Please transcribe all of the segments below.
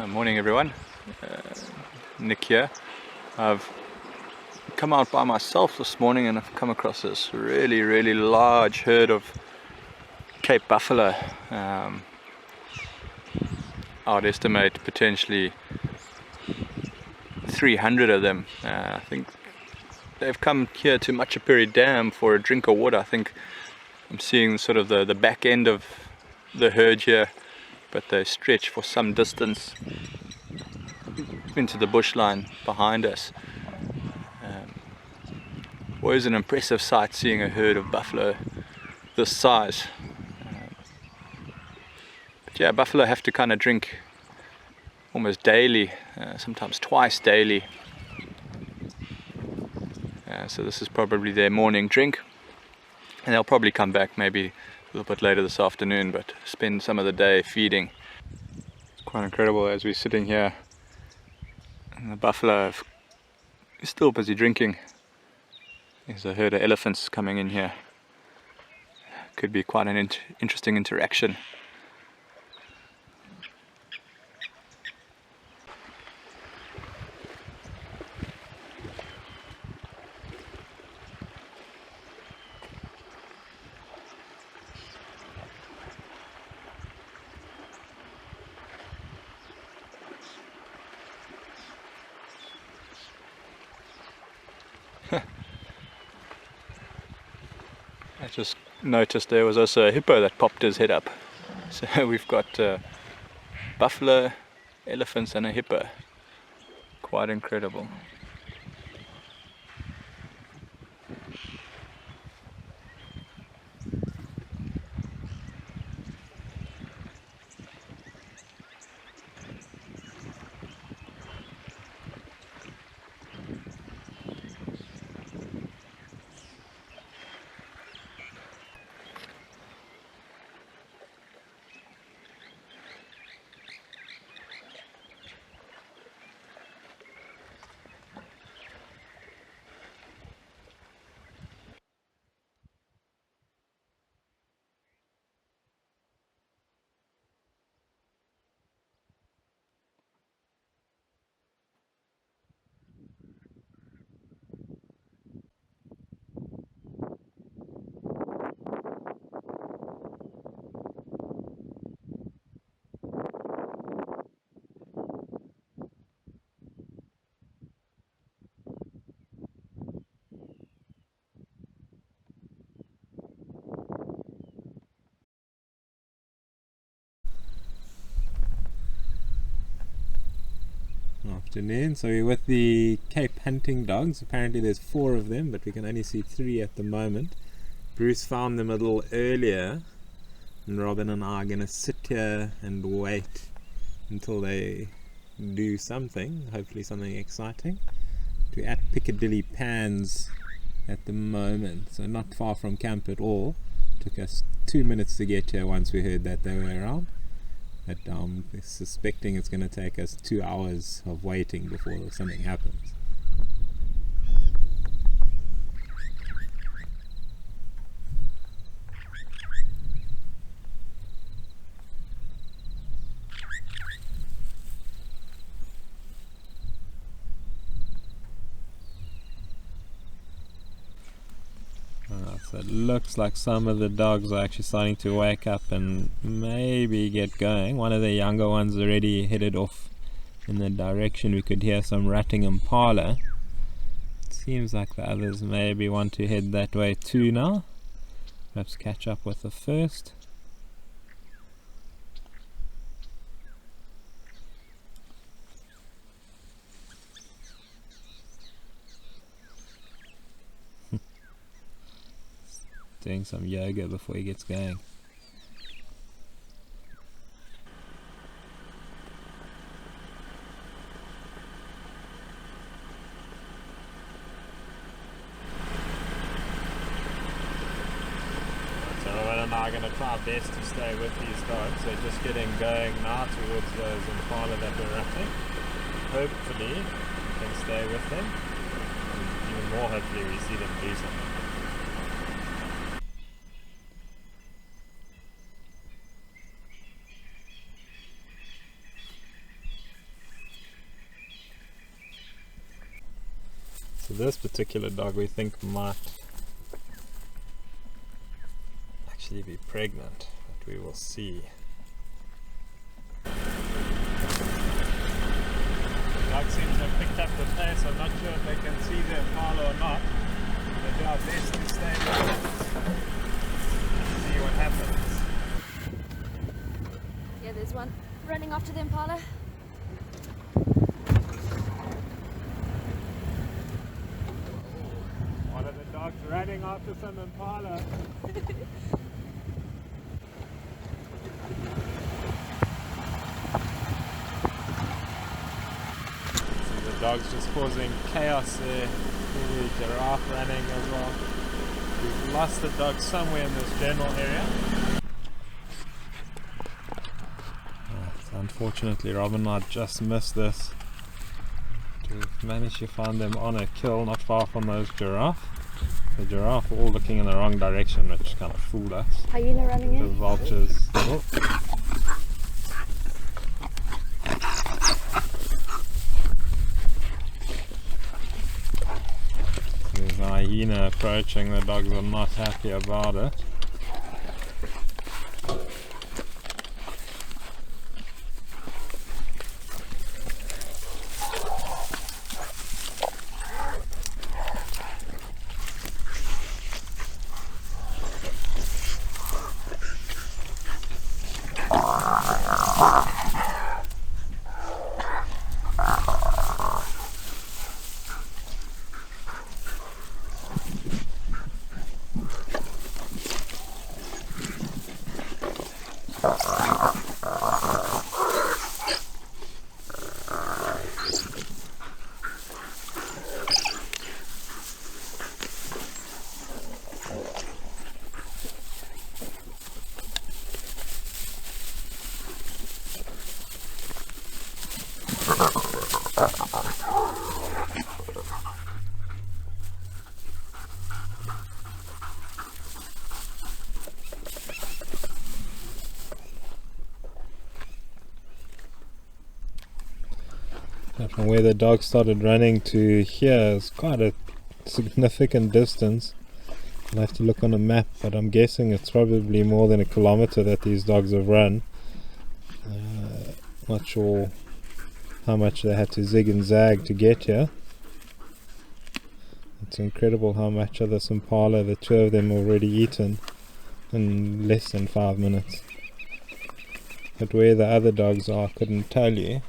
Morning everyone, Nick here. I've come out by myself this morning and I've come across this really large herd of Cape buffalo. I would estimate potentially 300 of them. I think they've come here to Machapuri Dam for a drink of water. I think I'm seeing sort of the back end of the herd here, but they stretch for some distance into the bushline behind us. Always an impressive sight seeing a herd of buffalo this size. But yeah, buffalo have to kind of drink almost daily, sometimes twice daily. So this is probably their morning drink, and they'll probably come back maybe a little bit later this afternoon, but spend some of the day feeding. It's quite incredible as we're sitting here and the buffalo are still busy drinking. There's a herd of elephants coming in here. Could be quite an interesting interaction. I just noticed there was also a hippo that popped his head up. So we've got buffalo, elephants and a hippo. Quite incredible. Afternoon. So we're with the Cape hunting dogs. Apparently there's 4 of them, but we can only see 3 at the moment. Bruce found them a little earlier, and Robyn and I are going to sit here and wait until they do something, hopefully something exciting. We're at Piccadilly Pans at the moment, so not far from camp at all. Took us 2 minutes to get here once we heard that they were around. But I'm suspecting it's going to take us 2 hours of waiting before something happens. So it looks like some of the dogs are actually starting to wake up and maybe get going. One of the younger ones already headed off in the direction. We could hear some ratting impala. It seems like the others maybe want to head that way too now. Perhaps catch up with the first. Doing some yoga before he gets going. So Robyn and I are going to try our best to stay with these dogs. They're just getting going now towards those impala that we're ratting. Hopefully we can stay with them. And even more hopefully we see them do something. So this particular dog we think might actually be pregnant, but we will see. The dog seems to have picked up the pace. I'm not sure if they can see the impala or not. We'll do our best to stay with it and see what happens. Yeah, there's one running after the impala. One of the dogs running after some impala. So the dog's just causing chaos there. Maybe a giraffe running as well. We've lost the dog somewhere in this general area. So unfortunately Robyn and I just missed this. We've managed to find them on a kill not far from those giraffe. The giraffe were all looking in the wrong direction, which kind of fooled us. Hyena running The in. vultures. There's a hyena approaching. The dogs are not happy about it. From where the dog started running to here is quite a significant distance. I'll have to look on a map, but I'm guessing it's probably more than a kilometer that these dogs have run. Not sure how much they had to zig and zag to get here. It's incredible how much of this impala the two of them already eaten in less than 5 minutes. But where the other dogs are, I couldn't tell you.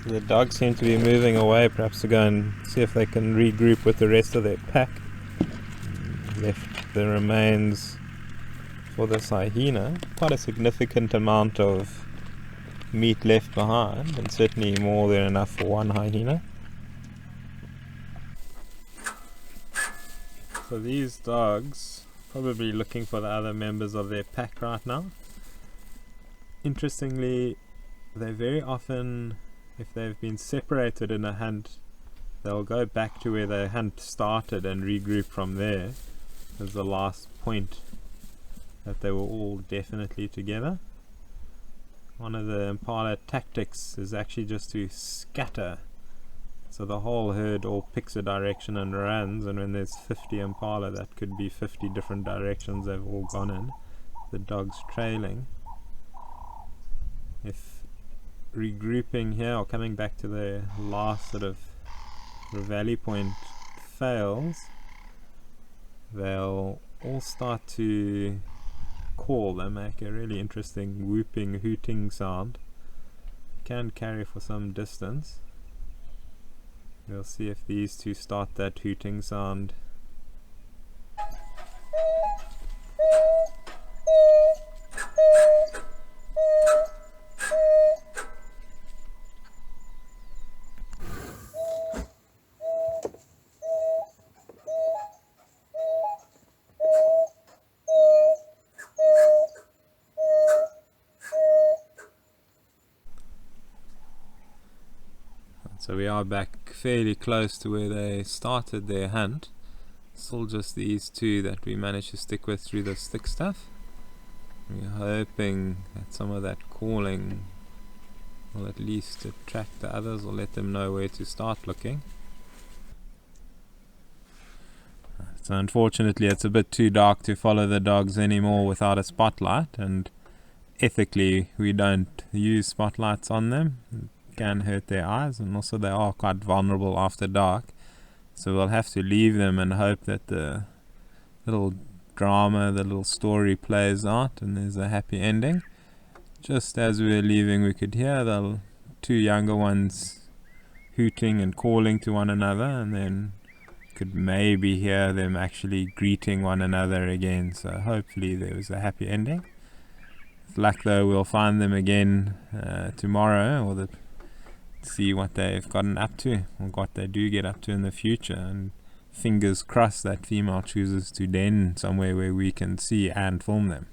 The dogs seem to be moving away, perhaps to go and see if they can regroup with the rest of their pack. Left the remains for this hyena. Quite a significant amount of meat left behind, and certainly more than enough for one hyena. So these dogs probably looking for the other members of their pack right now. Interestingly, they very often, if they've been separated in a hunt, they'll go back to where the hunt started and regroup from there as the last point that they were all definitely together. One of the impala tactics is actually just to scatter, so the whole herd all picks a direction and runs, and when there's 50 impala, that could be 50 different directions they've all gone in, the dogs trailing. If regrouping here or coming back to the last sort of valley point fails, they'll all start to call. They make a really interesting whooping, hooting sound. Can carry for some distance. We'll see if these two start that hooting sound. So we are back fairly close to where they started their hunt. Still just these two that we managed to stick with through the stick stuff. We're hoping that some of that calling will at least attract the others or let them know where to start looking. So unfortunately it's a bit too dark to follow the dogs anymore without a spotlight, and ethically we don't use spotlights on them. Can hurt their eyes, and also they are quite vulnerable after dark, so we'll have to leave them and hope that the little drama, the little story plays out and there's a happy ending. Just as we were leaving, we could hear the two younger ones hooting and calling to one another, and then could maybe hear them actually greeting one another again, so hopefully there was a happy ending. With luck though, we'll find them again tomorrow, or see what they've gotten up to, or what they do get up to in the future, and fingers crossed that female chooses to den somewhere where we can see and film them.